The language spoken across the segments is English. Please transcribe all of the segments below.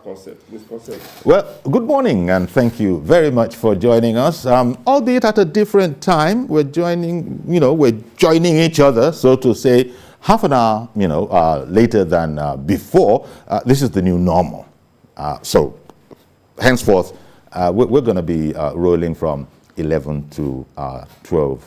concept. Misconcept. Well, good morning, and thank you very much for joining us. Albeit at a different time, we're joining each other, so to say, half an hour, later than before. This is the new normal. So, henceforth, we're going to be rolling from 11 to 12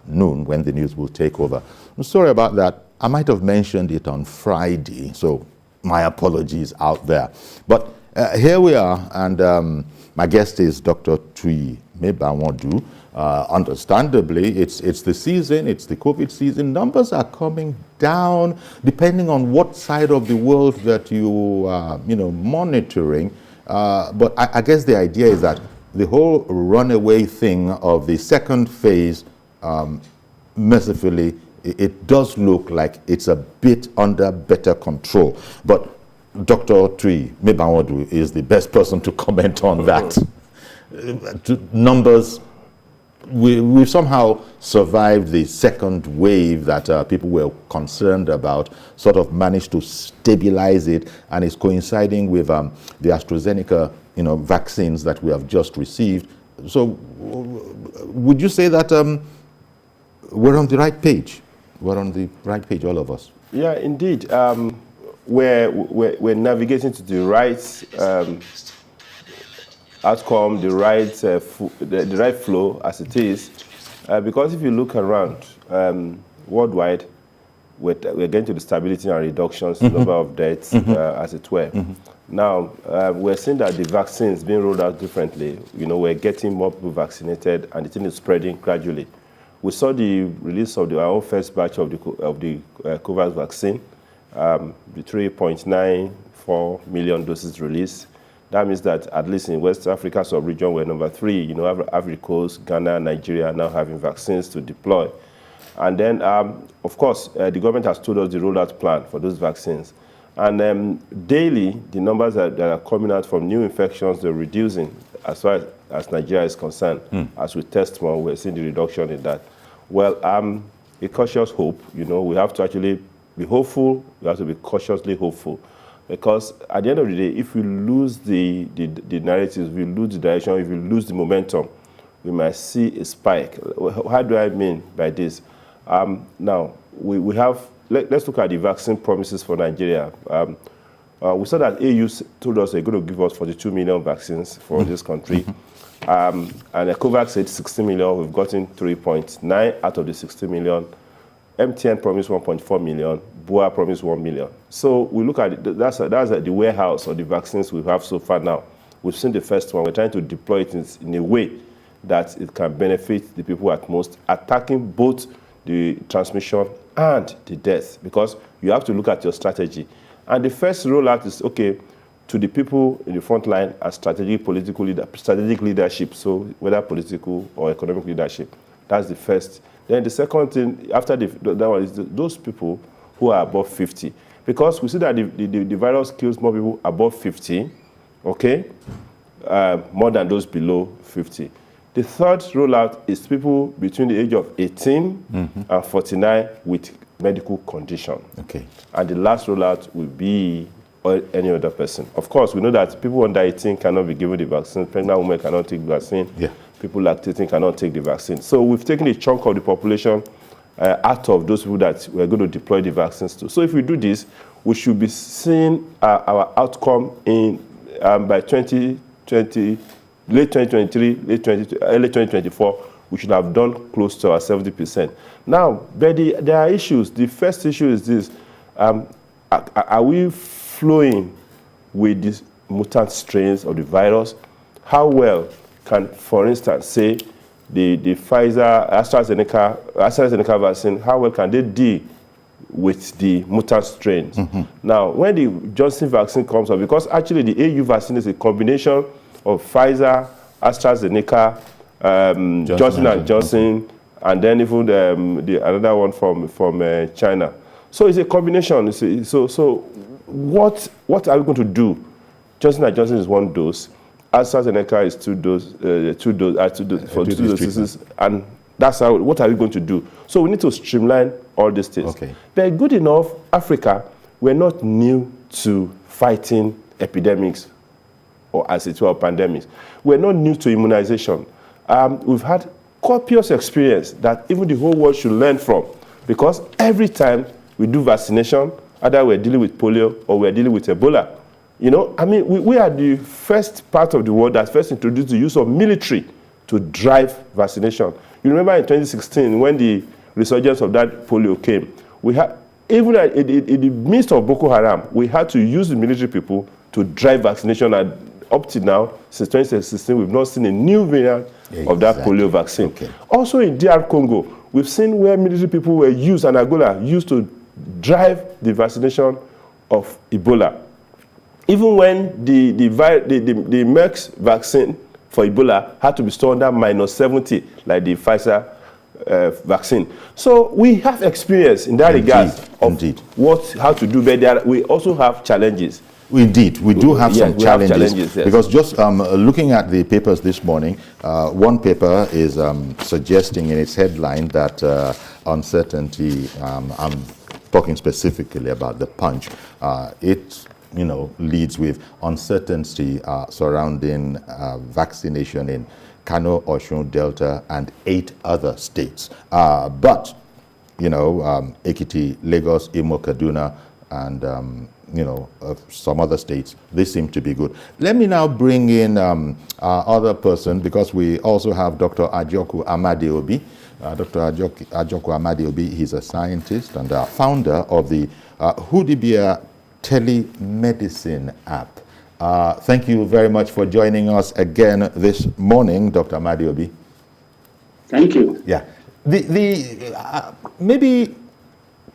noon when the news will take over. I'm sorry about that. I might have mentioned it on Friday, so my apologies out there. But here we are, and my guest is Dr. T.V.C. Understandably, it's the season, it's the COVID season. Numbers are coming down, depending on what side of the world that you are, monitoring. But I guess the idea is that the whole runaway thing of the second phase, mercifully, it does look like it's a bit under better control. But Dr. T.V.C. is the best person to comment on that. Numbers, we've somehow survived the second wave that people were concerned about, sort of managed to stabilize it, and it's coinciding with the Astrazeneca vaccines that we have just received. So would you say that we're on the right page? We're on the right page, all of us. Yeah, indeed. We're navigating to the right outcome, the right flow as it is. Because if you look around worldwide, we're getting to the stability and reductions in the number of deaths, as it were. Now, we're seeing that the vaccines being rolled out differently. We're getting more people vaccinated, and the thing is spreading gradually. We saw the release of our own first batch of the COVID vaccine, the 3.94 million doses released. That means that at least in West Africa sub-region, we're number 3. Ivory Coast, Ghana, Nigeria are now having vaccines to deploy. And then, of course, the government has told us the rollout plan for those vaccines. And daily, the numbers that are coming out from new infections, they're reducing as far as Nigeria is concerned. As we test more, we're seeing the reduction in that. Well, a cautious hope. We have to actually be hopeful. We have to be cautiously hopeful. Because at the end of the day, if we lose the narratives, if we lose the direction, if we lose the momentum, we might see a spike. How do I mean by this? Now, we have, let's look at the vaccine promises for Nigeria. We saw that AU told us they're going to give us 42 million vaccines for this country. And COVAX said 60 million. We've gotten 3.9 out of the 60 million. MTN promised 1.4 million. BUA promised 1 million. So we look at it, that's the warehouse of the vaccines we have so far now. We've seen the first one. We're trying to deploy it in a way that it can benefit the people at most, attacking both the transmission and the death, because you have to look at your strategy. And the first rollout is, okay, to the people in the front line as strategic leadership, so whether political or economic leadership. That's the first. Then the second thing, after that one, is those people who are above 50. Because we see that the virus kills more people above 50, okay, more than those below 50. The third rollout is people between the age of 18 and 49 with medical condition. Okay. And the last rollout will be any other person. Of course, we know that people under 18 cannot be given the vaccine. Pregnant women cannot take the vaccine. Yeah. People lactating cannot take the vaccine. So we've taken a chunk of the population out of those people that we're going to deploy the vaccines to. So if we do this, we should be seeing our outcome in by 2020, late 2023, early 2024, we should have done close to our 70%. Now, but there are issues. The first issue is this. Are we flowing with these mutant strains of the virus? How well can, for instance, say, the Pfizer, AstraZeneca vaccine, how well can they deal with the mutant strains? Now, when the Johnson vaccine comes up, because actually the AU vaccine is a combination of Pfizer, AstraZeneca, Johnson & Johnson, and then even another one from China. So it's a combination. So what are we going to do? Johnson & Johnson is 1 dose. AstraZeneca is 2 doses, and that's how. What are we going to do? So we need to streamline all these things. Okay. But good enough, Africa, we're not new to fighting epidemics or as it were pandemics. We're not new to immunization. We've had copious experience that even the whole world should learn from, because every time we do vaccination, either we're dealing with polio or we're dealing with Ebola. We are the first part of the world that first introduced the use of military to drive vaccination. You remember in 2016 when the resurgence of that polio came, we had, even in the midst of Boko Haram, we had to use the military people to drive vaccination, and up to now, since 2016, we've not seen a new variant of that polio vaccine. Okay. Also in DR Congo, we've seen where military people were used, and Angola used to drive the vaccination of Ebola. Even when the Merck's vaccine for Ebola had to be stored under -70, like the Pfizer vaccine. So we have experience in that regard of how to do better. We also have challenges. Indeed, we do have some challenges, yes. Because just looking at the papers this morning, one paper is suggesting in its headline that uncertainty, I'm talking specifically about the Punch, it leads with uncertainty surrounding vaccination in Kano, Osun, Delta, and 8 other states. But, Ekiti, Lagos, Imo, Kaduna, and some other states, they seem to be good. Let me now bring in our other person, because we also have Dr. Ahjoku Amadi-Obi. Dr. Ahjoku Amadi-Obi, he's a scientist and founder of the Hudibia telemedicine app. Thank you very much for joining us again this morning, Dr. Amadi-Obi. Thank you. Yeah. Maybe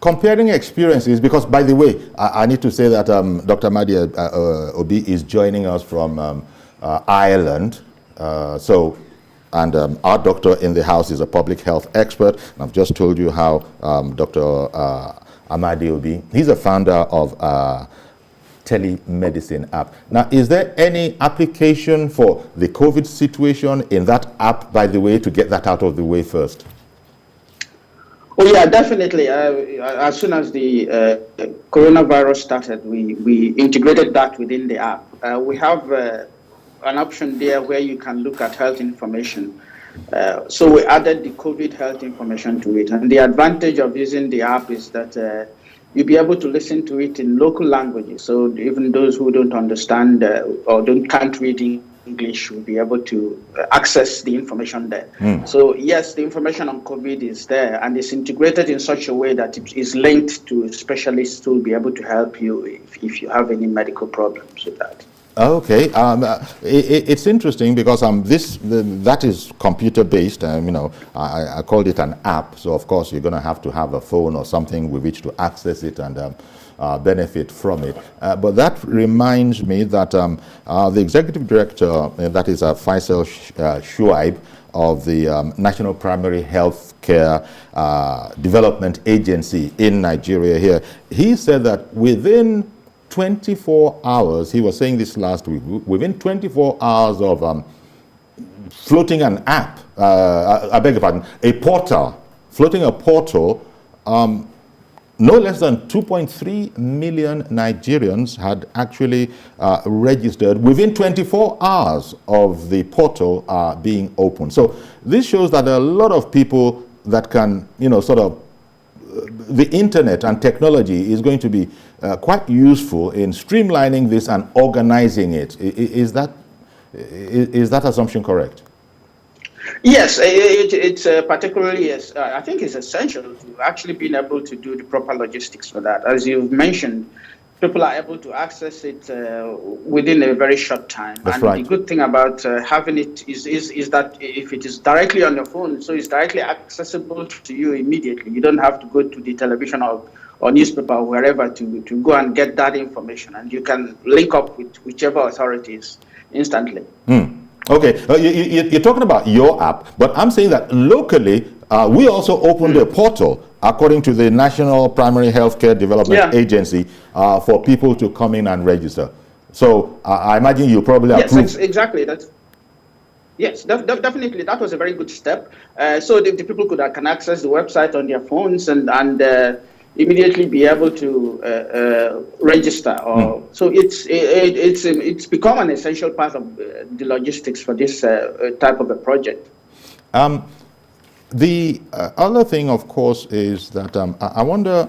comparing experiences, because by the way, I need to say that Dr. Amadi-Obi is joining us from Ireland. And our doctor in the house is a public health expert. And I've just told you how Dr. Amadi-Obi, he's a founder of telemedicine app. Now, is there any application for the COVID situation in that app, by the way, to get that out of the way first? Oh yeah, definitely. As soon as the coronavirus started, we integrated that within the app. We have an option there where you can look at health information. So we added the COVID health information to it. And the advantage of using the app is that you'll be able to listen to it in local languages. So even those who don't understand or can't read English will be able to access the information there. So yes, the information on COVID is there, and it's integrated in such a way that it is linked to specialists who will be able to help you if you have any medical problems with that. Okay, it's interesting because that is computer based. I called it an app, so of course you're going to have a phone or something with which to access it and benefit from it. But that reminds me that the executive director, that is Faisal Shuaib of the National Primary Health Care Development Agency in Nigeria here, he said that within 24 hours, he was saying this last week, within 24 hours of floating an app, I beg your pardon, floating a portal, no less than 2.3 million Nigerians had actually registered within 24 hours of the portal being open. So this shows that there are a lot of people that can, the internet and technology is going to be quite useful in streamlining this and organizing it. Is that assumption correct? Yes, it's particularly, I think it's essential to actually being able to do the proper logistics for that. As you've mentioned, people are able to access it within a very short time. That's and right. The good thing about having it is that if it is directly on your phone, so it's directly accessible to you immediately. You don't have to go to the television or newspaper or wherever to go and get that information. And you can link up with whichever authorities instantly. Okay, you're talking about your app, but I'm saying that locally, we also opened a portal, according to the National Primary Healthcare Development Agency, for people to come in and register. So I imagine you probably approve. Yes, exactly. Definitely. That was a very good step. So the people can access the website on their phones, and immediately be able to register. Or so it's become an essential part of the logistics for this type of a project. The other thing, of course, is that I wonder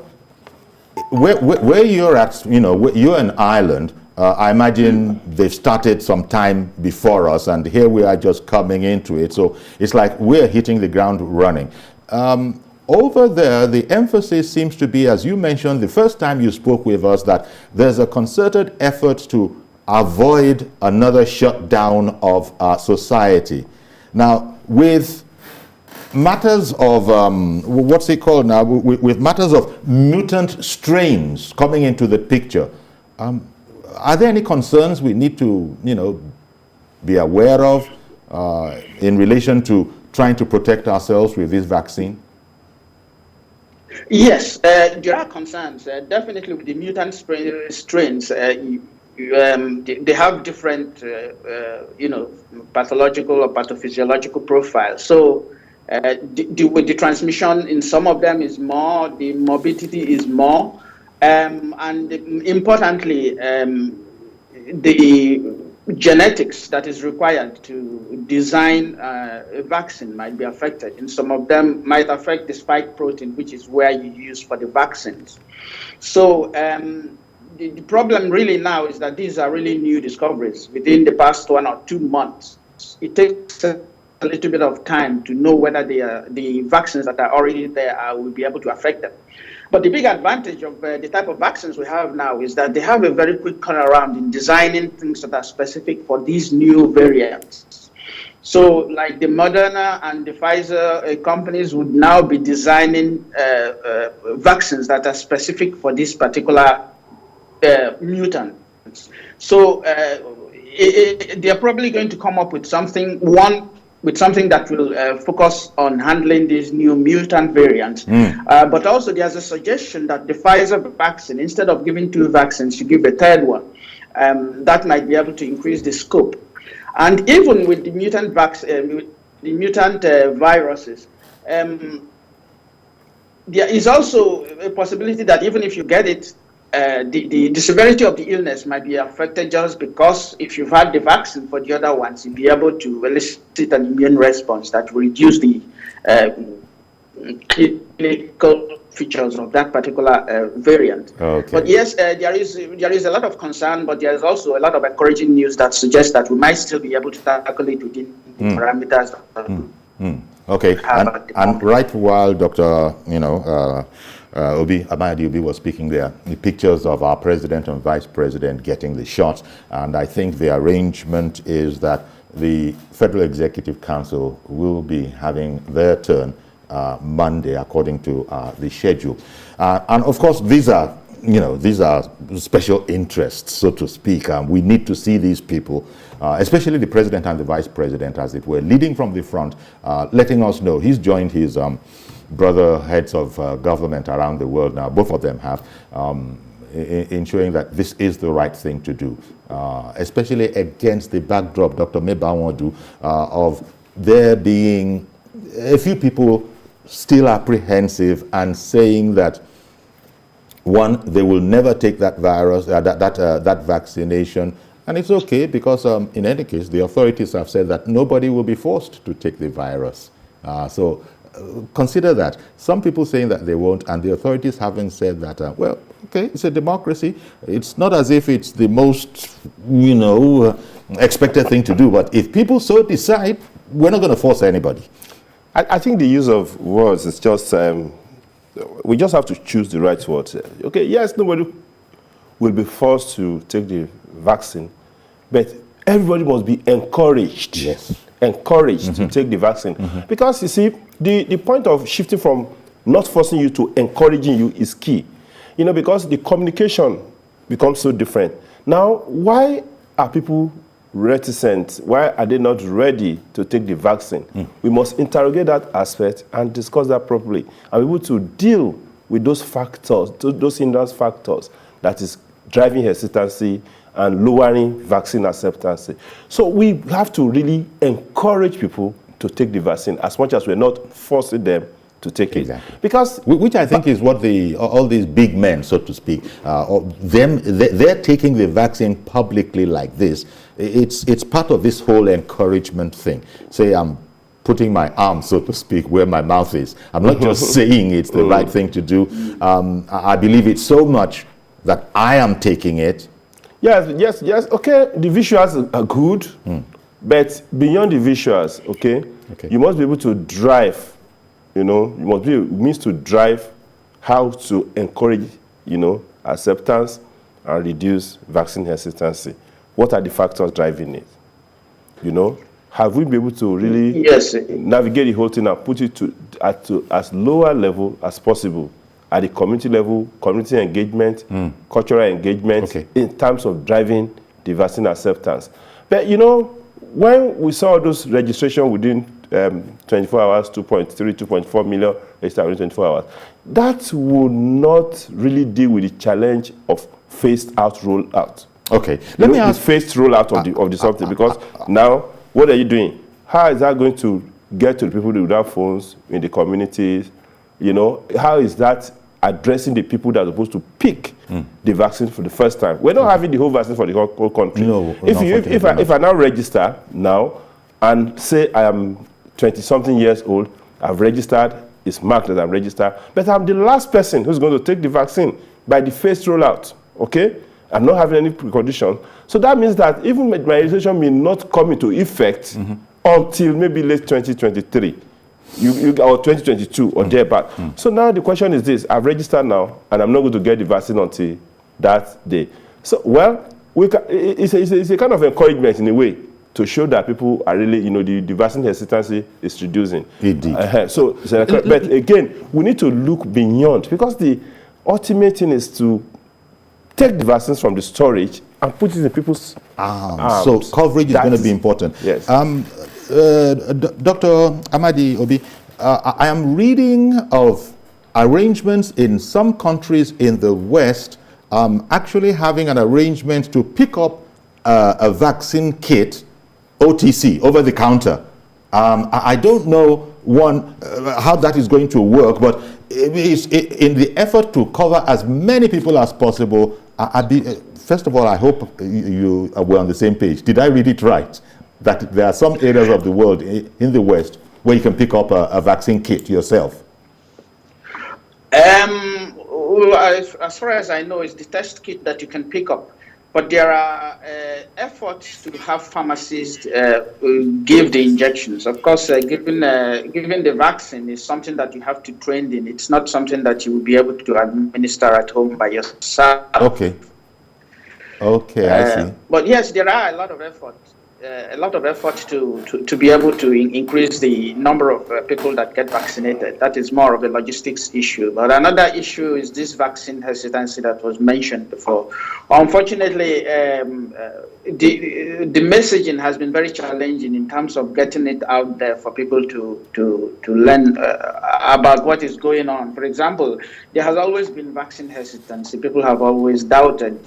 where you're at. You know, you're an island. I imagine they've started some time before us, and here we are just coming into it. So it's like we're hitting the ground running. Over there, the emphasis seems to be, as you mentioned the first time you spoke with us, that there's a concerted effort to avoid another shutdown of our society. Now, with matters of, what's it called now, with matters of mutant strains coming into the picture, are there any concerns we need to, be aware of in relation to trying to protect ourselves with this vaccine? Yes, there are concerns. Definitely with the mutant strains, they have different, pathological or pathophysiological profiles. So the transmission in some of them is more, the morbidity is more. And importantly, the genetics that is required to design a vaccine might be affected. And some of them might affect the spike protein, which is where you use for the vaccines. So the problem really now is that these are really new discoveries within the past 1 or 2 months. It takes a little bit of time to know whether the vaccines that are already there will be able to affect them. But the big advantage of the type of vaccines we have now is that they have a very quick turnaround in designing things that are specific for these new variants. So like the Moderna and the Pfizer companies would now be designing vaccines that are specific for this particular mutants. So they're probably going to come up with something that will focus on handling these new mutant variants. But also there's a suggestion that the Pfizer vaccine, instead of giving 2 vaccines, you give a third one. That might be able to increase the scope. And even with the mutant viruses, there is also a possibility that even if you get it, the severity of the illness might be affected just because if you've had the vaccine for the other ones, you'll be able to elicit an immune response that will reduce the clinical features of that particular variant. Okay. But yes, there is a lot of concern, but there is also a lot of encouraging news that suggests that we might still be able to tackle it within the parameters. Okay, and right while Dr. Amadi-Obi was speaking there, the pictures of our president and vice president getting the shots, and I think the arrangement is that the Federal Executive Council will be having their turn Monday according to the schedule. And of course, these are special interests, so to speak. We need to see these people, especially the president and the vice president, as it were, leading from the front, letting us know. He's joined his brother heads of government around the world now, both of them have, in showing that this is the right thing to do, especially against the backdrop, Dr. Mebawandu, of there being a few people still apprehensive and saying that, one, they will never take that virus, that vaccination, and it's okay because in any case, the authorities have said that nobody will be forced to take the virus. So consider that. Some people saying that they won't, and the authorities haven't said that, well, okay, it's a democracy. It's not as if it's the most, expected thing to do, but if people so decide, we're not going to force anybody. I think the use of words is just, we just have to choose the right words. Okay, yes, nobody will be forced to take the vaccine, but everybody must be encouraged. Yes. Encouraged to take the vaccine. Because you see, the point of shifting from not forcing you to encouraging you is key. Because the communication becomes so different. Now, why are people reticent? Why are they not ready to take the vaccine? We must interrogate that aspect and discuss that properly and be able to deal with those factors, those hindrance factors that is driving hesitancy and lowering vaccine acceptance. So we have to really encourage people to take the vaccine as much as we're not forcing them to take Exactly. it. Because which I think is what all these big men, so to speak, they're taking the vaccine publicly like this. It's part of this whole encouragement thing. Say, I'm putting my arm, so to speak, where my mouth is. I'm not just saying it's the right thing to do. I believe it so much that I am taking it. Yes. Okay, the visuals are good, but beyond the visuals, okay, you must be able to drive. You means to drive how to encourage, acceptance and reduce vaccine hesitancy. What are the factors driving it? Have we been able to really navigate the whole thing and put it at as lower level as possible at the community level, community engagement, cultural engagement, in terms of driving the vaccine acceptance? But when we saw those registration within 24 hours, 2.3, 2.4 million registered within 24 hours, that would not really deal with the challenge of phased out rollout. Okay, let me ask. Phased rollout of the something, because now what are you doing? How is that going to get to the people without phones in the communities? How is that addressing the people that are supposed to pick the vaccine for the first time? We're not having the whole vaccine for the whole country. No, if I now register now and say I am 20-something years old, I've registered, it's marked that I'm registered, but I'm the last person who's going to take the vaccine by the phased rollout, okay? I'm not having any precondition. So that means that even my registration may not come into effect until maybe late 2023. Or 2022 or thereabout. So now the question is this: I've registered now, and I'm not going to get the vaccine until that day. So, it's a kind of encouragement in a way to show that people are really, the vaccine hesitancy is reducing. Indeed. But again, we need to look beyond, because the ultimate thing is to take the vaccines from the storage and put it in people's arms. So coverage is going to be important. Yes. Dr. Amadi-Obi, I am reading of arrangements in some countries in the West actually having an arrangement to pick up a vaccine kit, OTC, over the counter. I don't know, how that is going to work, but in the effort to cover as many people as possible, first of all, I hope you were on the same page. Did I read it right? That there are some areas of the world in the West where you can pick up a vaccine kit yourself? As far as I know, it's the test kit that you can pick up. But there are efforts to have pharmacists give the injections. Of course, giving the vaccine is something that you have to train in. It's not something that you will be able to administer at home by yourself. Okay, I see. But yes, there are a lot of efforts. To be able to increase the number of people that get vaccinated. That is more of a logistics issue. But another issue is this vaccine hesitancy that was mentioned before. Unfortunately, the messaging has been very challenging in terms of getting it out there for people to learn about what is going on. For example, there has always been vaccine hesitancy. People have always doubted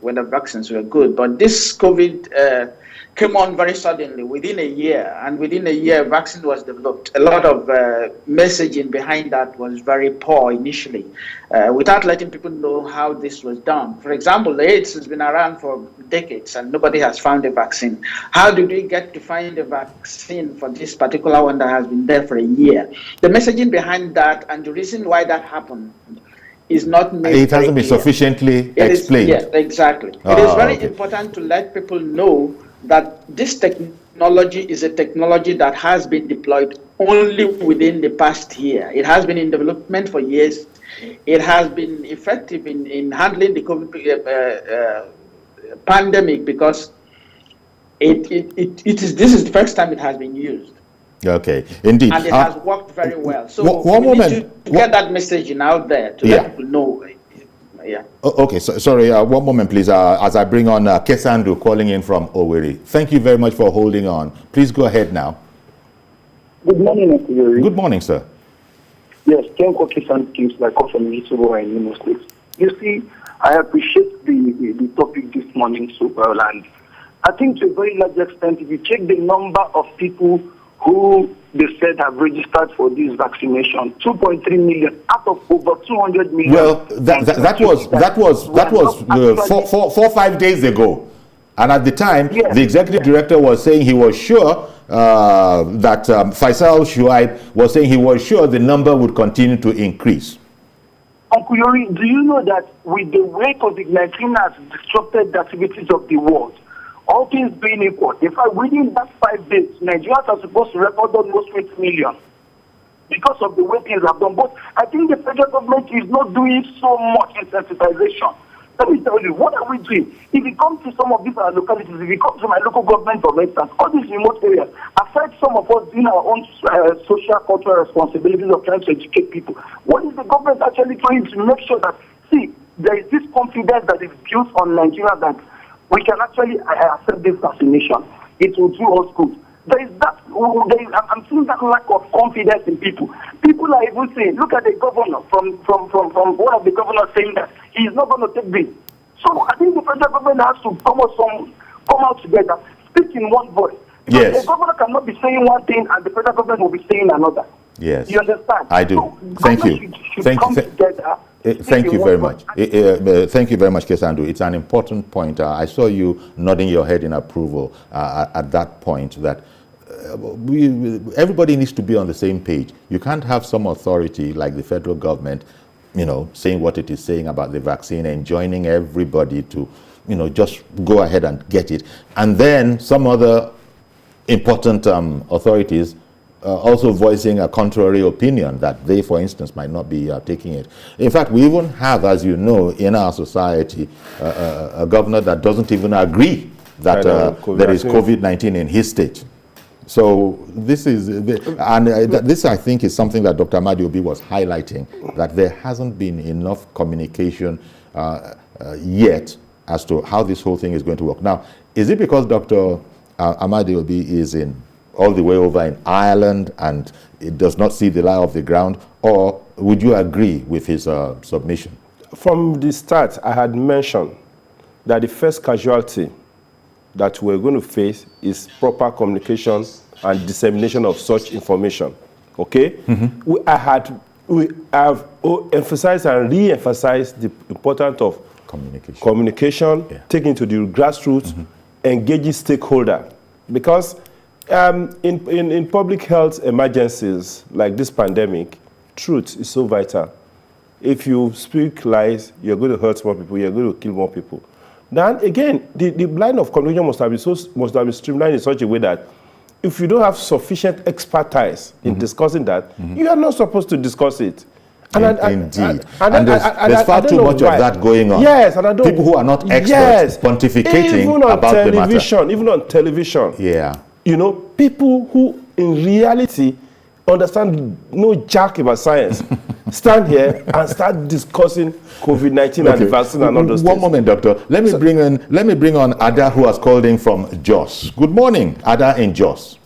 whether vaccines were good. But this COVID came on very suddenly within a year, and within a year vaccine was developed. A lot of messaging behind that was very poor initially, without letting people know how this was done. For example, AIDS has been around for decades and nobody has found a vaccine. How did we get to find a vaccine for this particular one that has been there for a year? The messaging behind that and the reason why that happened is not made. It hasn't been sufficiently explained. Yes, exactly. It is very important to let people know that this technology is a technology that has been deployed only within the past year. It has been in development for years. It has been effective in handling the COVID pandemic because this is the first time it has been used. Okay, indeed. And it has worked very well. So one moment. Need to get that messaging out there to let people know. Yeah. Okay, sorry, one moment, please, as I bring on Kesandu calling in from Owerri. Thank you very much for holding on. Please go ahead now. Good morning, Mr. Good morning, sir. Yes, Kenko Kesandu Kings, I come from Isubo and Imo State. You see, I appreciate the topic this morning so well, and I think to a very large extent, if you check the number of people who they said have registered for this vaccination. 2.3 million out of over 200 million. Well, that was 4 or 5 days ago. And at the time, Yes. the executive director was saying he was sure that Faisal Shuaib was saying he was sure the number would continue to increase. Uncle Yori, do you know that with the way COVID-19 has disrupted the activities of the world, all things being equal, in fact, within that 5 days, Nigerians are supposed to record almost 20 million because of the way things have done. But I think the federal government is not doing so much in sensitization. Let me tell you, what are we doing? If it comes to some of these localities, if it comes to my local government, for instance, all these remote areas, aside some of us doing our own social, cultural responsibilities of trying to educate people, what is the government actually trying to make sure that, see, there is this confidence that is built on Nigeria that we can actually accept this vaccination. It will do us good. I'm seeing that lack of confidence in people. People are even saying, look at the governor from one of the governors saying that he is not going to take this. So I think the federal government has to come out together, speak in one voice. Because Yes. the governor cannot be saying one thing and the federal government will be saying another. Yes. You understand? I do. So Thank you. should come together. Thank you very much. Thank you very much, Kesandu. It's an important point. I saw you nodding your head in approval at that point that everybody needs to be on the same page. You can't have some authority like the federal government, saying what it is saying about the vaccine and joining everybody to, just go ahead and get it. And then some other important authorities also voicing a contrary opinion that they, for instance, might not be taking it. In fact, we even have, as you know, in our society, a governor that doesn't even agree that there is COVID-19 in his state. So this is, this I think is something that Dr. Amadi-Obi was highlighting, that there hasn't been enough communication yet as to how this whole thing is going to work. Now, is it because Dr. Amadi-Obi is all the way over in Ireland and it does not see the lie of the ground, or would you agree with his submission? From the start, I had mentioned that the first casualty that we're going to face is proper communication and dissemination of such information. Okay? Mm-hmm. We have emphasized and re-emphasized the importance of communication, yeah, taken to the grassroots, mm-hmm, engaging stakeholder. Because in public health emergencies like this pandemic, truth is so vital. If you speak lies, you're going to hurt more people, you're going to kill more people. Then again, the line of communication must have been streamlined in such a way that if you don't have sufficient expertise in, mm-hmm, discussing that, mm-hmm, you are not supposed to discuss it. Indeed. And there's far too much of that going on. Yes, and I don't. People who are not experts, yes, pontificating even on about the matter. Even on television. Yeah. People who in reality understand no jack about science stand here and start discussing COVID-19, okay, and the vaccine and all those things. One moment, doctor. Let me bring on Ada, who has called in from Jos. Good morning, Ada in Jos.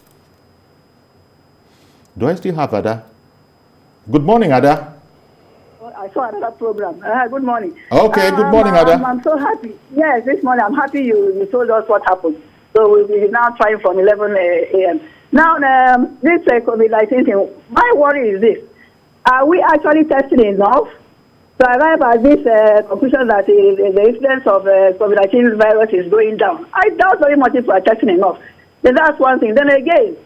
Do I still have Ada? Good morning, Ada. I saw another program. Good morning. Okay, good morning, Ada. I'm so happy. Yes, this morning I'm happy you told us what happened. So we'll be now trying from 11 a.m. Now, this COVID-19 thing, my worry is this. Are we actually testing enough to arrive at this conclusion that the incidence of COVID-19 virus is going down? I doubt very much if we are testing enough. So that's one thing. Then again,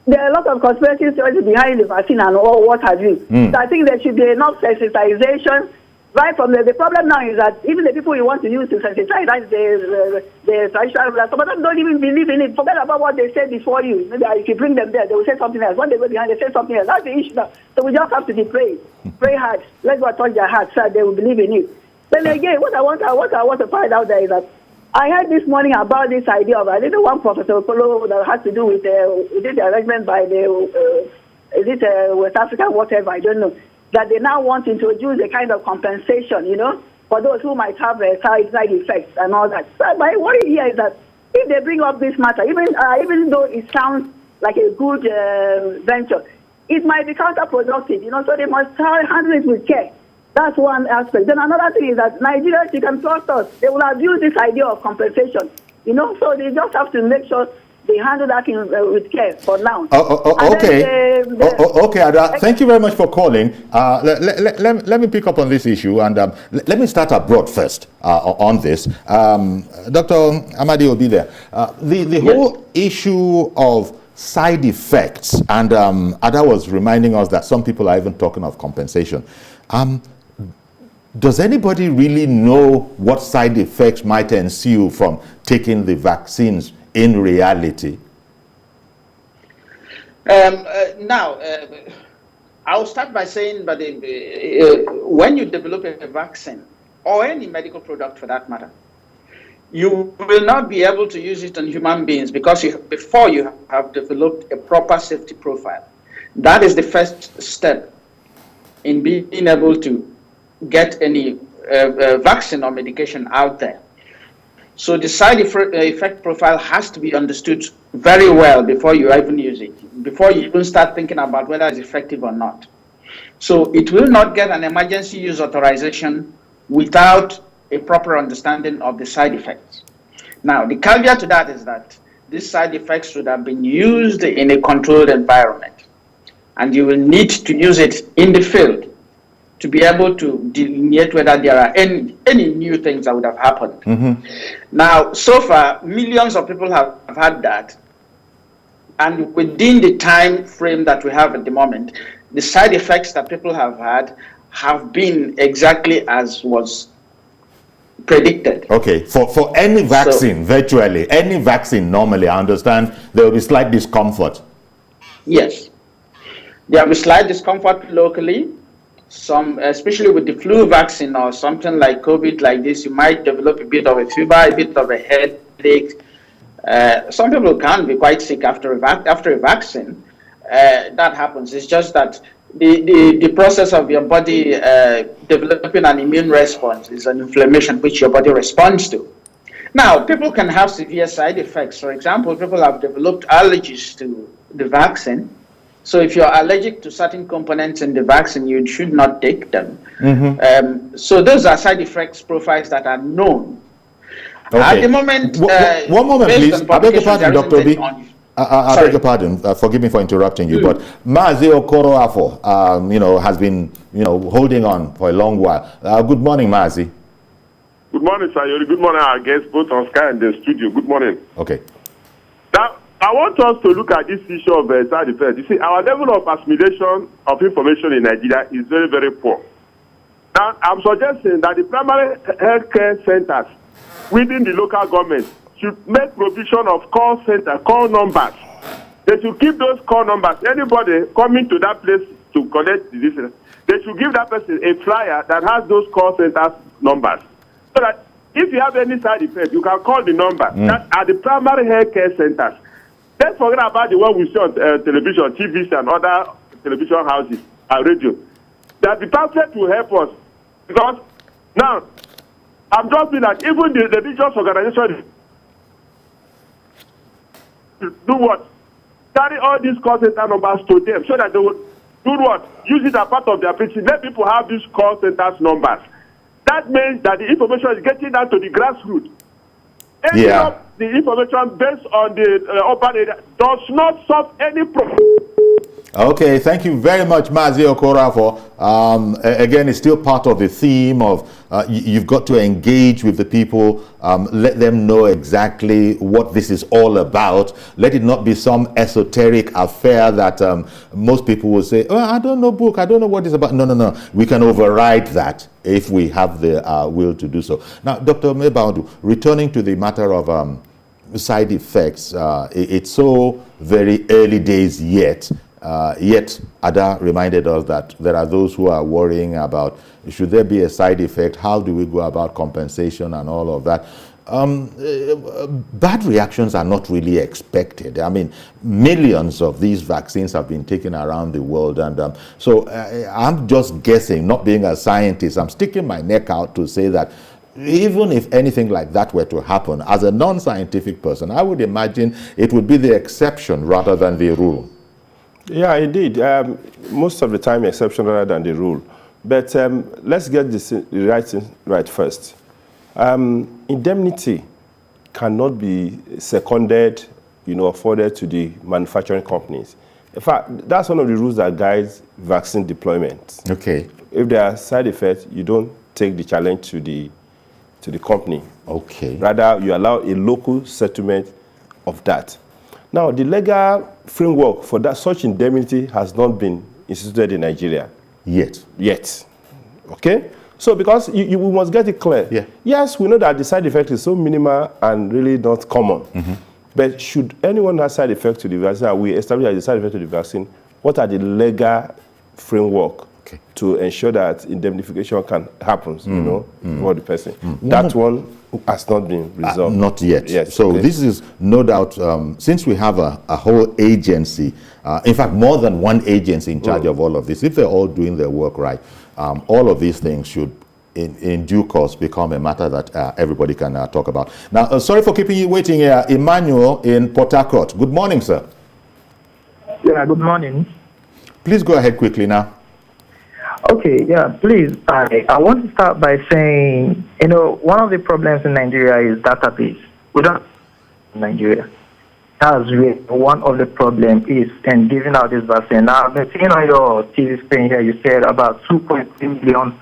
there are a lot of conspiracy theories behind the vaccine and what have you. So I think there should be enough sensitization. Right from the problem now is that even the people you want to use to sensitize, that's the traditional rulers, some of them don't even believe in it. Forget about what they said before you. Maybe if you bring them there, they will say something else. When they go behind, they say something else. That's the issue now. So we just have to be praying. Pray hard. Let God touch their hearts so that they will believe in you. Then again, what I want to find out there is that I heard this morning about this idea of, I think the one Professor Okolo that had to do with the arrangement by West Africa, whatever, I don't know, that they now want to introduce a kind of compensation, for those who might have side effects and all that. So my worry here is that if they bring up this matter, even though it sounds like a good venture, it might be counterproductive, so they must handle it with care. That's one aspect. Then another thing is that Nigerians, you can trust us, they will abuse this idea of compensation, so they just have to make sure they handle that with care for now. Okay. Okay, Ada, thank you very much for calling. Let me pick up on this issue, and let me start abroad first on this. Dr. Amadi-Obi there. The whole issue of side effects, and Ada was reminding us that some people are even talking of compensation. Does anybody really know what side effects might ensue from taking the vaccines in reality? I'll start by saying that when you develop a vaccine, or any medical product for that matter, you will not be able to use it on human beings because before you have developed a proper safety profile. That is the first step in being able to get any vaccine or medication out there. So the side effect profile has to be understood very well before you even use it, before you even start thinking about whether it's effective or not. So it will not get an emergency use authorization without a proper understanding of the side effects. Now, the caveat to that is that these side effects should have been used in a controlled environment, and you will need to use it in the field to be able to delineate whether there are any new things that would have happened. Mm-hmm. Now, so far, millions of people have had that, and within the time frame that we have at the moment, the side effects that people have had have been exactly as was predicted. Okay, for any vaccine, virtually, any vaccine normally, I understand there will be slight discomfort. Yes. There will be slight discomfort locally. Some, especially with the flu vaccine or something like COVID like this, you might develop a bit of a fever, a bit of a headache. Some people can be quite sick after a vaccine. That happens. It's just that the process of your body developing an immune response is an inflammation which your body responds to. Now, people can have severe side effects. For example, people have developed allergies to the vaccine. So if you're allergic to certain components in the vaccine, you should not take them. Mm-hmm. So those are side effects profiles that are known. Okay. At the moment, one moment, please. I beg your pardon, Dr. Obi. I beg your pardon. Forgive me for interrupting you, but Mazi Okoroafo, has been, holding on for a long while. Good morning, Mazi. Good morning, sir. Good morning, our guests, both on Sky and the studio. Good morning. Okay. Now, I want us to look at this issue of side effects. You see, our level of assimilation of information in Nigeria is very, very poor. Now, I'm suggesting that the primary healthcare centers within the local government should make provision of call numbers. They should keep those call numbers. Anybody coming to that place to collect the disease, they should give that person a flyer that has those call center numbers. So that if you have any side effect, you can call the number that are the primary healthcare centers. Let's forget about the one we see on television, T.V.C. and other television houses and radio. That the pamphlet will help us. Because now, I'm just saying that even the religious organization do what? Carry all these call center numbers to them so that they will do what? Use it as part of their preaching. Let people have these call centers numbers. That means that the information is getting down to the grassroots. The information based on the urban area does not solve any problem. Okay, thank you very much, Mazi Okoroafo. Again, it's still part of the theme of you've got to engage with the people, let them know exactly what this is all about. Let it not be some esoteric affair that most people will say, oh, I don't know book, I don't know what it's about. No. We can override that if we have the will to do so. Now, Dr. Mebaudu, returning to the matter of side effects, it's so very early days yet. Yet, Ada reminded us that there are those who are worrying about, should there be a side effect? How do we go about compensation and all of that? Bad reactions are not really expected. I mean, millions of these vaccines have been taken around the world. And so I'm just guessing, not being a scientist, I'm sticking my neck out to say that even if anything like that were to happen, as a non-scientific person, I would imagine it would be the exception rather than the rule. Yeah, indeed. Most of the time, exception rather than the rule. But let's get this right first. Indemnity cannot be seconded afforded to the manufacturing companies. In fact, that's one of the rules that guides vaccine deployment. Okay. If there are side effects, you don't take the challenge to the company. Okay. Rather, you allow a local settlement of that. Now, the legal framework for that such indemnity has not been instituted in Nigeria. Yet. Okay? So, because we must get it clear. Yeah. Yes, we know that the side effect is so minimal and really not common. But should anyone have side effect to the vaccine, and we establish the side effect to the vaccine, what are the legal framework to ensure that indemnification can happen, for the person? That one has not been resolved. Not yet. Yes. So okay. this is no doubt, since we have a whole agency, in fact, more than one agency in charge of all of this, if they're all doing their work right, all of these things should, in due course, become a matter that everybody can talk about. Now, sorry for keeping you waiting here. Emmanuel in Port Harcourt. Good morning, sir. Yeah, good morning. Please go ahead quickly now. Okay, yeah, please. I want to start by saying, one of the problems in Nigeria is database. We don't in Nigeria. That's really one of the problems is in giving out this vaccine. Now, I've been seeing on your TV screen here, you said about 2.3 million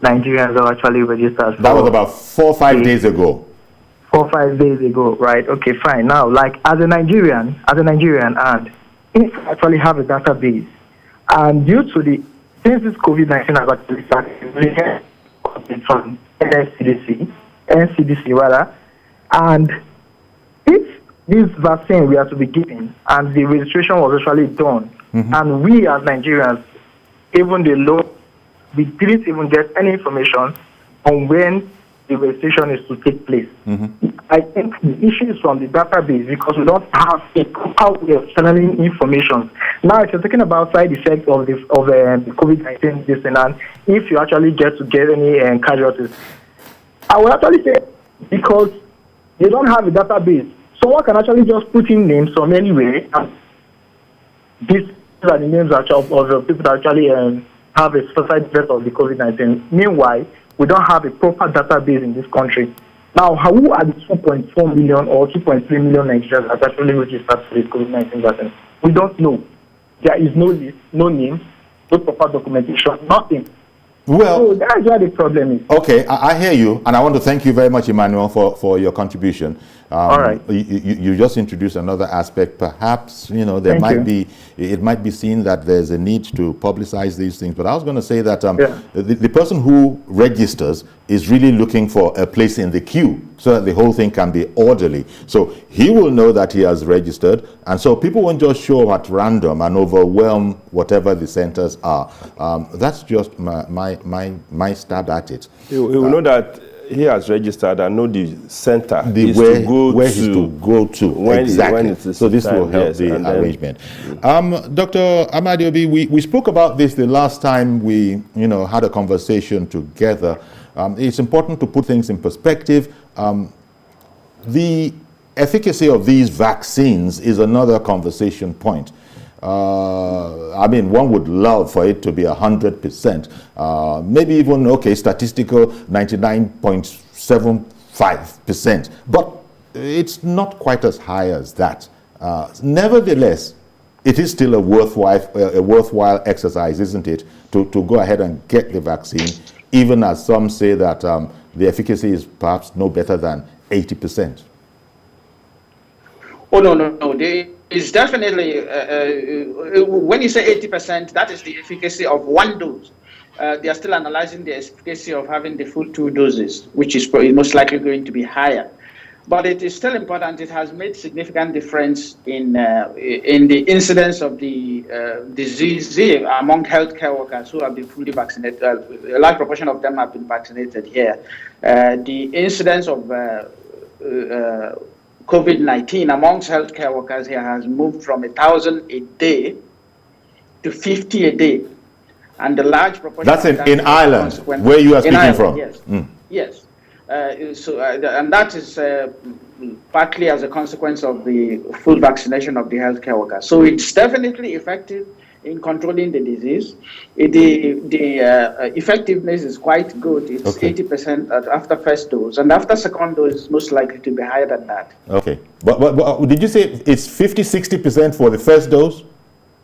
Nigerians are actually registered. That was about 4 or 5 days ago. 4 or 5 days ago, right? Okay, fine. Now, like as a Nigerian, and if I actually have a database, and due to since this COVID-19 has actually started, we have from NCDC rather, and if this vaccine we are to be given and the registration was actually done, and we as Nigerians, even the law, we didn't even get any information on when the registration is to take place. I think the issue is from the database because we don't have a proper way of channeling information. Now, if you're talking about side effects of the COVID-19 and if you actually get any casualties, I will actually say because you don't have a database, someone can actually just put in names from anywhere, and these are the names of the people that actually have a side effect of the COVID-19. Meanwhile, we don't have a proper database in this country. Now, who are the 2.4 million or 2.3 million Nigerians that actually registered for the COVID-19 vaccine? We don't know. There is no list, no names, no proper documentation, nothing. Well, so that's where the problem is. Okay, I hear you, and I want to thank you very much, Emmanuel, for your contribution. All right. You just introduced another aspect. Perhaps it might be seen that there's a need to publicize these things. But I was going to say that the person who registers is really looking for a place in the queue so that the whole thing can be orderly. So he will know that he has registered, and so people won't just show at random and overwhelm whatever the centers are. That's just my stab at it. He will know that he has registered and know the center where he's to go to. Exactly. So this will help the arrangement. Dr. Amadi-Obi, we spoke about this the last time we had a conversation together. It's important to put things in perspective. The efficacy of these vaccines is another conversation point. I mean, one would love for it to be 100%, maybe even, statistical 99.75%, but it's not quite as high as that. Nevertheless, it is still a worthwhile exercise, isn't it, to go ahead and get the vaccine, even as some say that the efficacy is perhaps no better than 80%. Oh, no. It's definitely, when you say 80%, that is the efficacy of one dose. They are still analyzing the efficacy of having the full 2 doses, which is most likely going to be higher. But it is still important. It has made significant difference in the incidence of the disease among healthcare workers who have been fully vaccinated. A large proportion of them have been vaccinated here. The incidence of COVID-19 amongst healthcare workers here has moved from 1,000 a day to 50 a day. And the large proportion... That's in Ireland, where you are speaking from. Yes. Yes. And that is partly as a consequence of the full vaccination of the healthcare workers. So it's definitely effective. in controlling the disease. The effectiveness is quite good. It's 80% after first dose, and after second dose, it's most likely to be higher than that. Okay, but did you say it's 50-60% for the first dose?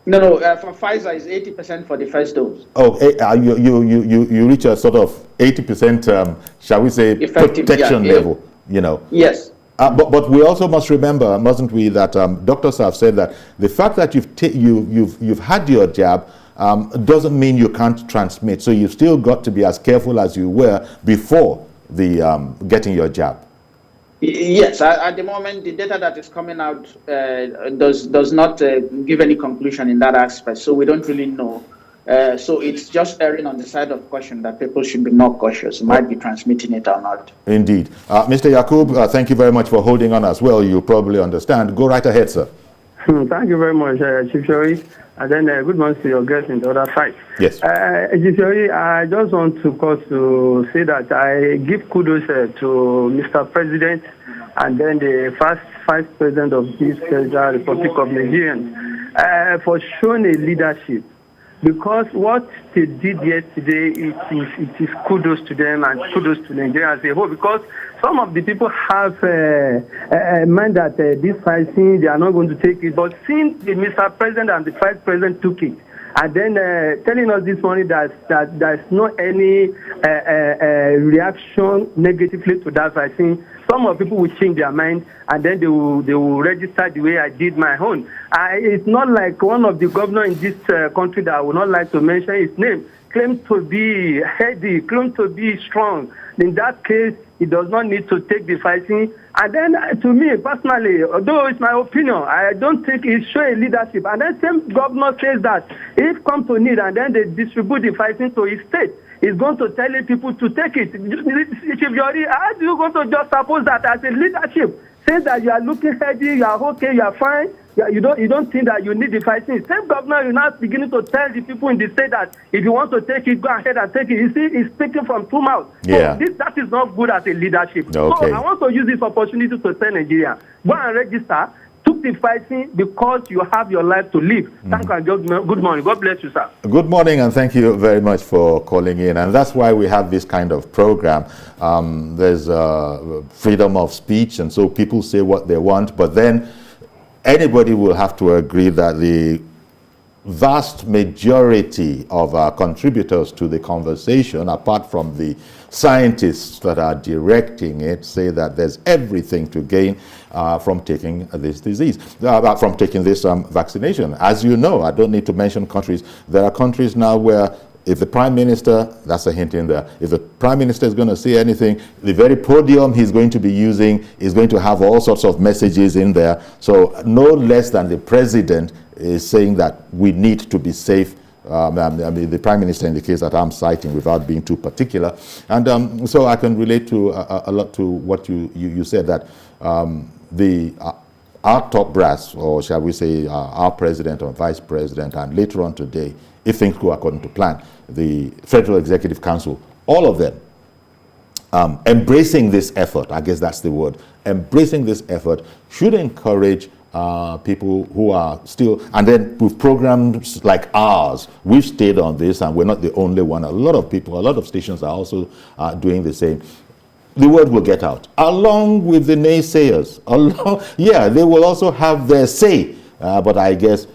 No, for Pfizer, it's 80% for the first dose. Oh, you reach a sort of 80%, shall we say, effective protection level, you know? Yes. But we also must remember, mustn't we, that doctors have said that the fact that you've had your jab doesn't mean you can't transmit. So you've still got to be as careful as you were before the getting your jab. Yes, at the moment, the data that is coming out does not give any conclusion in that aspect, so we don't really know. So it's just erring on the side of caution that people should be more cautious, might be transmitting it or not. Indeed. Mr. Yakub, thank you very much for holding on as well. You probably understand. Go right ahead, sir. Thank you very much, Chief Shori. And then good morning to your guests in the other side. Yes. Chief Shori, I just want to say that I give kudos to Mr. President and then the first Vice President of this Federal Republic of Nigerians for showing a leadership. Because what they did yesterday, it is kudos to them and kudos to Nigeria as a whole. Because some of the people have meant that this vaccine, they are not going to take it. But since the Mr. President and the Vice President took it, and then telling us this morning that there's not any reaction negatively to that vaccine, some of people will change their mind and then they will register the way I did my own. It's not like one of the governors in this country that I would not like to mention his name claimed to be heady, claimed to be strong. In that case, he does not need to take the vaccine. And then to me personally, although it's my opinion, I don't think it's showing leadership. And then same governor says that if come to need and then they distribute the vaccine to his state, he's going to tell people to take it. Chief Yori, how do you go to just suppose that as a leadership, say that you are looking healthy, you are okay, you are fine, you don't think that you need the vaccine? Same governor is now beginning to tell the people in the state that if you want to take it, go ahead and take it. You see, he's speaking from two mouths. Yeah. So that is not good as a leadership. Okay. So I want to use this opportunity to tell Nigeria, go and register, took the vaccine because you have your life to live. Thank you and good morning. God bless you, sir. Good morning, and thank you very much for calling in. And that's why we have this kind of program. There's freedom of speech, and so people say what they want, but then anybody will have to agree that the vast majority of our contributors to the conversation, apart from the scientists that are directing it, say that there's everything to gain from taking this disease, from taking this vaccination. As you know, I don't need to mention countries. There are countries now where if the Prime Minister, that's a hint in there, if the Prime Minister is going to say anything, the very podium he's going to be using is going to have all sorts of messages in there. So no less than the President is saying that we need to be safe. I mean, the Prime Minister in the case that I'm citing without being too particular. And so I can relate to a lot to what you said, that our top brass, or shall we say our President or Vice President, and later on today, if things go according to plan, the Federal Executive Council, all of them, embracing this effort, I guess that's the word, embracing this effort should encourage people who are still, and then with programs like ours, we've stayed on this, and we're not the only one. A lot of people, a lot of stations are also doing the same. The word will get out, along with the naysayers. Yeah, they will also have their say, but I guess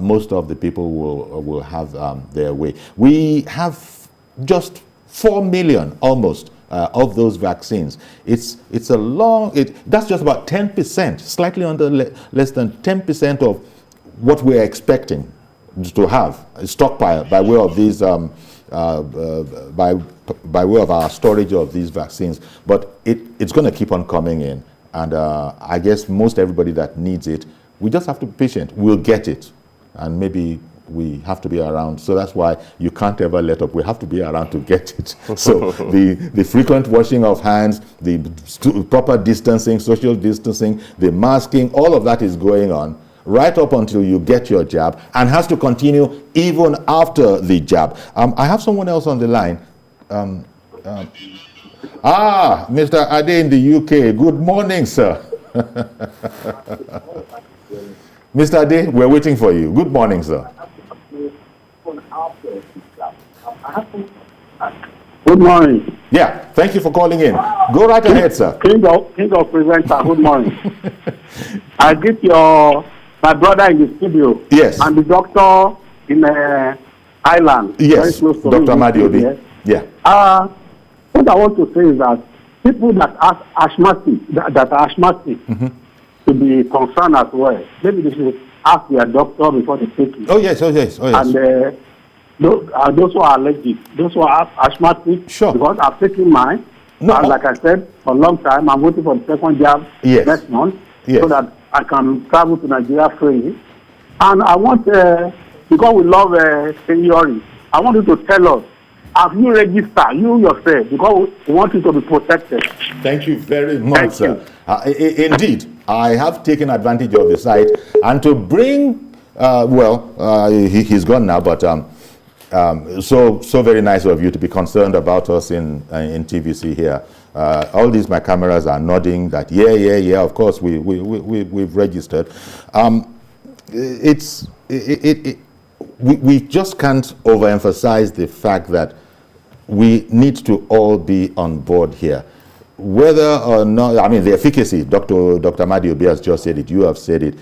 most of the people will have their way. We have just 4 million almost of those vaccines. It's a long, that's just about 10%, slightly under less than 10% of what we're expecting to have stockpile by way of these by way of our storage of these vaccines. But it's going to keep on coming in, and I guess most everybody that needs it, we just have to be patient. We'll get it, and maybe we have to be around. So that's why you can't ever let up. We have to be around to get it. So the frequent washing of hands, the proper distancing, social distancing, the masking, all of that is going on right up until you get your jab, and has to continue even after the jab. I have someone else on the line. Mr. Ade in the UK. Good morning, sir. Mr. Ade, we're waiting for you. Good morning, sir. Good morning. Yeah, thank you for calling in. Go right ahead, sir. King of Presenter, good morning. I get my brother in the studio. Yes. And the doctor in Ireland. Yes, Dr. Amadi-Obi. Yeah. What I want to say is that people that are asthmatic, to be concerned as well. Maybe they should ask their doctor before they take it. Oh yes. And those who are allergic, those who are asthmatic, sure. Because I've taken mine, no, and like I said, for a long time, I'm waiting for the second jab next month, so that I can travel to Nigeria free. And I want, because we love seniority, I want you to tell us, have you registered, you yourself, because we want you to be protected. Thank you very much, sir. Indeed, I have taken advantage of the site, and to bring, he's gone now, but so very nice of you to be concerned about us in T.V.C. here. All these, my cameras are nodding that yeah, of course we've registered. We just can't overemphasize the fact that we need to all be on board here. Whether or not, I mean, the efficacy, Dr. Amadi-Obi has just said it, you have said it.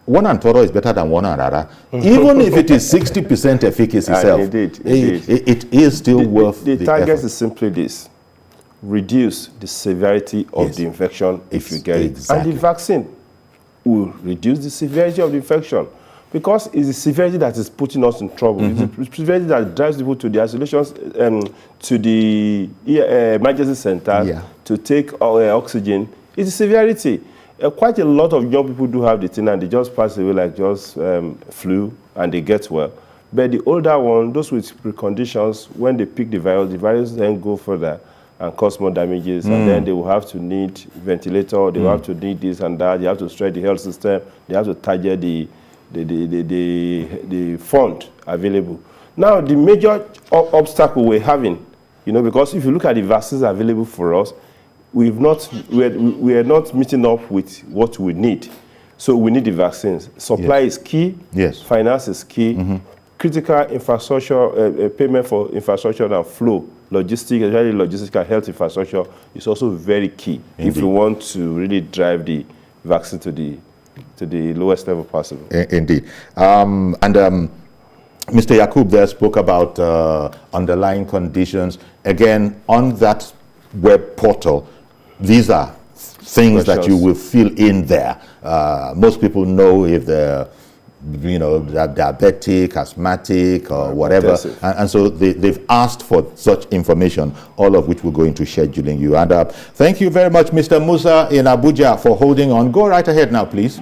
One and Toro is better than one another. Even if it is 60% efficacy itself, it is still worth the target effort. is simply this: reduce the severity of the infection if you get it. And the vaccine will reduce the severity of the infection, because it's the severity that is putting us in trouble. It's the severity that drives people to the isolations, to the emergency center to take oxygen. It's the severity. Quite a lot of young people do have the thing and they just pass away like just flu and they get well. But the older one, those with preconditions, when they pick the virus then go further and cause more damages, and then they will have to need ventilator, they will have to need this and that, they have to stretch the health system, they have to target the fund available. Now, the major obstacle we're having, because if you look at the vaccines available for us, we are not meeting up with what we need. So we need the vaccines. Supply is key. Yes. Finance is key. Critical infrastructure, payment for infrastructure and flow, logistics, especially logistical health infrastructure, is also very key. Indeed. If you want to really drive the vaccine to the lowest level possible. Indeed. Mr. Yakub there spoke about underlying conditions. Again, on that web portal, these are things that you will fill in there. Most people know if they're, diabetic, asthmatic, or whatever. And so they've asked for such information, all of which will go into scheduling you. And thank you very much, Mr. Musa in Abuja, for holding on. Go right ahead now, please.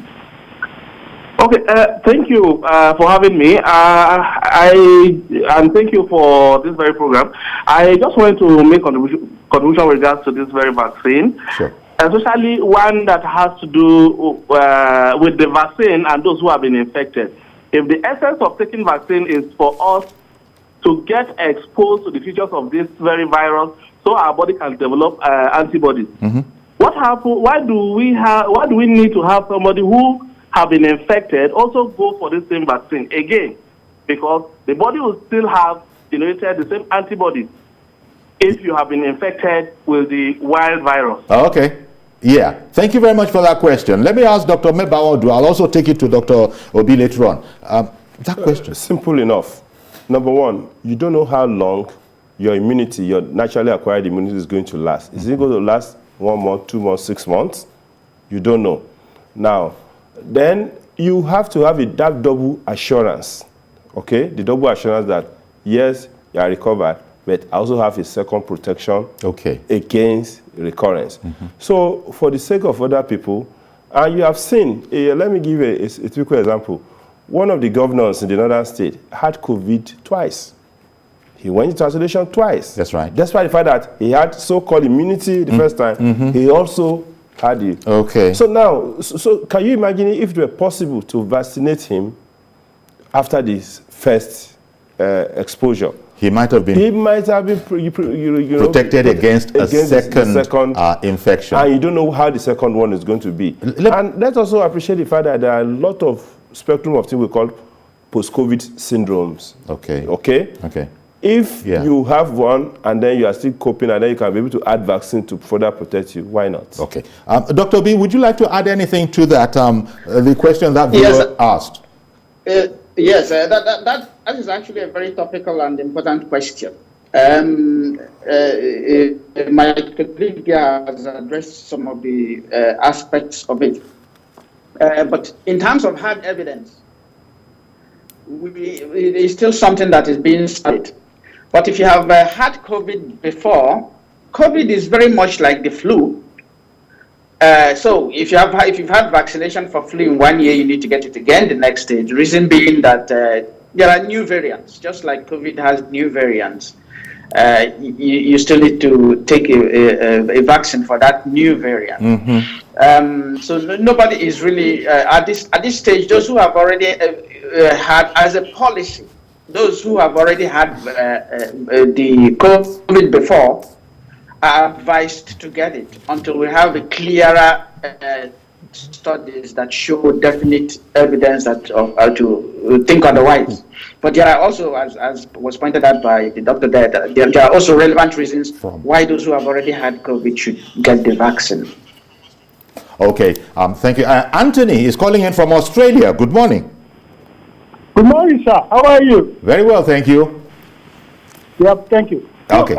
Okay, thank you for having me. And thank you for this very program. I just wanted to make contribution with regards to this very vaccine. Sure. Especially one that has to do with the vaccine and those who have been infected. If the essence of taking vaccine is for us to get exposed to the features of this very virus so our body can develop antibodies. What happens? Why do we need to have somebody who have been infected also go for the same vaccine again? Because the body will still have generated the same antibodies if you have been infected with the wild virus. Okay. Yeah. Thank you very much for that question. Let me ask Dr. Mebawodu. I'll also take it to Dr. Obi later on. That question. Simple enough. Number one, you don't know how long your immunity, your naturally acquired immunity is going to last. Is it going to last 1 month, 2 months, 6 months? You don't know. Now, then you have to have that double assurance, okay? The double assurance that, yes, you are recovered, but I also have a second protection against recurrence. So for the sake of other people, and you have seen, let me give a typical example. One of the governors in the northern state had COVID twice. He went into isolation twice. That's right. Despite the fact that he had so-called immunity the first time, he also had it. Okay. So now, so can you imagine if it were possible to vaccinate him after this first exposure? He might have been protected against a second infection. And you don't know how the second one is going to be. And let's also appreciate the fact that there are a lot of spectrum of things we call post-COVID syndromes. Okay. Okay? Okay. If you have one and then you are still coping and then you can be able to add vaccine to further protect you, why not? Okay. Dr. B, would you like to add anything to that, the question that viewer asked? Yes, that is actually a very topical and important question. My colleague has addressed some of the aspects of it. But in terms of hard evidence, it is still something that is being studied. But if you have had COVID before, COVID is very much like the flu. So if you've had vaccination for flu in 1 year, you need to get it again the next day. The reason being that there are new variants, just like COVID has new variants. You still need to take a vaccine for that new variant. So nobody is really at this stage. Those who have already had as a policy, those who have already had the COVID before are advised to get it until we have a clearer studies that show definite evidence that to think otherwise. But there are also, as was pointed out by the doctor there are also relevant reasons why those who have already had COVID should get the vaccine. Okay, thank you. Anthony is calling in from Australia. Good morning. Good morning, sir. How are you? Very well, thank you. Yep, thank you. Okay.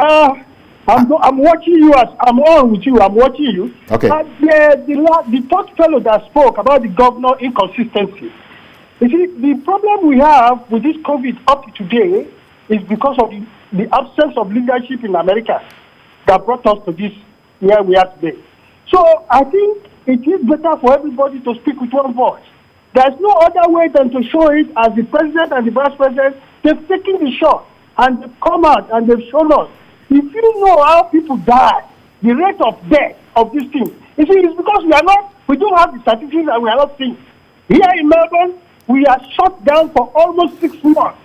I'm watching you as I'm on with you. I'm watching you. Okay. The third fellow that spoke about the governor inconsistency. You see, the problem we have with this COVID up to today is because of the absence of leadership in America that brought us to this where we are today. So I think it is better for everybody to speak with one voice. There's no other way than to show it as the president and the vice president, they've taken the shot and they've come out and they've shown us. If you know how people die, the rate of death of this thing, you see, it's because we don't have the statistics and we are not seeing. Here in Melbourne, we are shut down for almost 6 months,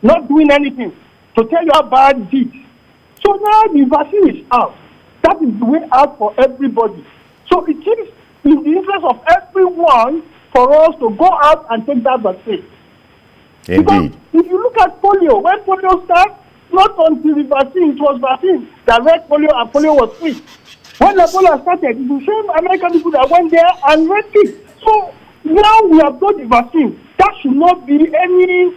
not doing anything, to tell you how bad it is. So now the vaccine is out. That is the way out for everybody. So it is in the interest of everyone for us to go out and take that vaccine. Indeed. Because if you look at polio, when polio started, not until the vaccine, it was vaccine that red polio and polio was free. When Ebola started, it's the same American people that went there and red it. So now we have got the vaccine. That should not be any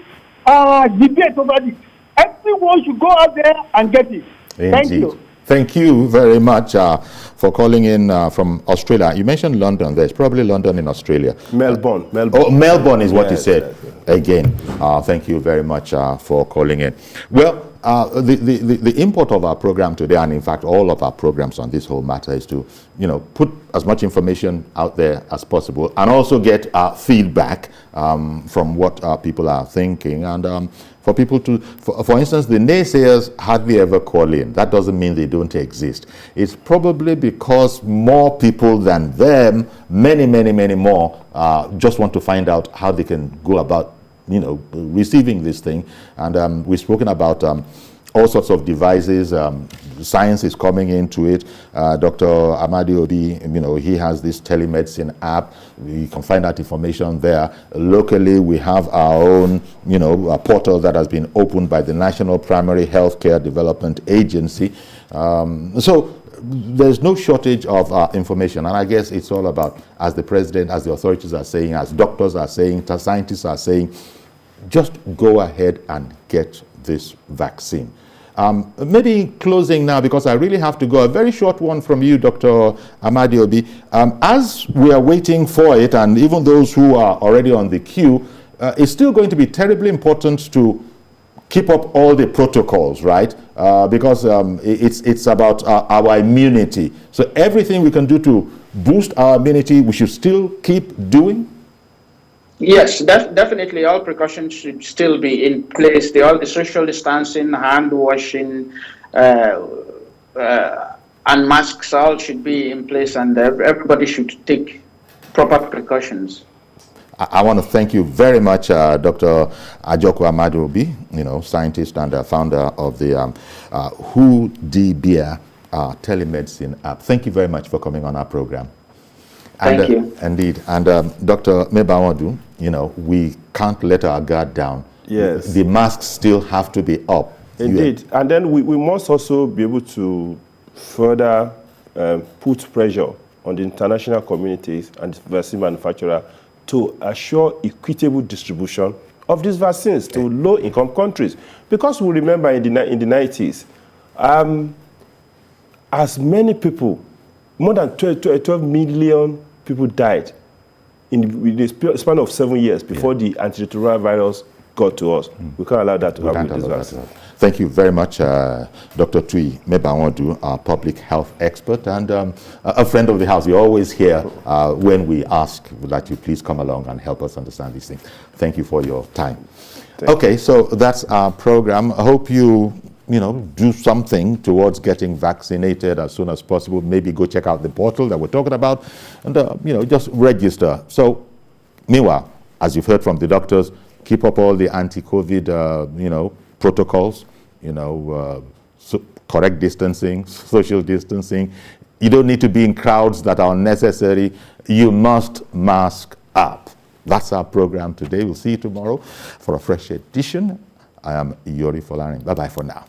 debate over this. Everyone should go out there and get it. Indeed. Thank you. Thank you very much for calling in from Australia. You mentioned London. There's probably London in Australia. Melbourne. Oh, Melbourne is what you said. Again, thank you very much for calling in. Well, the import of our program today, and in fact all of our programs on this whole matter, is to put as much information out there as possible and also get feedback from what people are thinking, and for people to, for instance, the naysayers hardly ever call in. That doesn't mean they don't exist. It's probably because more people than them, many more, just want to find out how they can go about receiving this thing. And we've spoken about all sorts of devices. Science is coming into it. Dr. Amadi-Obi, he has this telemedicine app. We can find out information there. Locally, we have our own, a portal that has been opened by the National Primary Healthcare Development Agency. So there's no shortage of information, and I guess it's all about, as the president, as the authorities are saying, as doctors are saying, scientists are saying, just go ahead and get this vaccine. Maybe closing now, because I really have to go, a very short one from you, Dr. Amadi-Obi. As we are waiting for it, and even those who are already on the queue, it's still going to be terribly important to keep up all the protocols, right? Because it's about our immunity. So everything we can do to boost our immunity, we should still keep doing? Yes, definitely. All precautions should still be in place. All the social distancing, hand washing, and masks all should be in place, and everybody should take proper precautions. I want to thank you very much, Dr. Ahjoku Amadi-Obi, scientist and founder of the Who Dibia telemedicine app. Thank you very much for coming on our program. And, thank you. Indeed. And Dr. Mebawadu, we can't let our guard down Yes. The masks still have to be up. Indeed. And then we must also be able to further put pressure on the international communities and vaccine manufacturer to assure equitable distribution of these vaccines to low-income countries. Because we remember in the 90s, as many people, more than 12 million people died in the span of 7 years before the antiretroviral virus got to us. We can't allow that to happen with this vaccine. Thank you very much, Dr. Tui Mebawodu, our public health expert and a friend of the house. You're always here when we ask that you please come along and help us understand these things. Thank you for your time. So that's our program. I hope you do something towards getting vaccinated as soon as possible. Maybe go check out the portal that we're talking about and, just register. So, meanwhile, as you've heard from the doctors, keep up all the anti-COVID, protocols, correct distancing, social distancing. You don't need to be in crowds that are unnecessary. You must mask up. That's our program today. We'll see you tomorrow for a fresh edition. I am Yori Folarin. Bye-bye for now.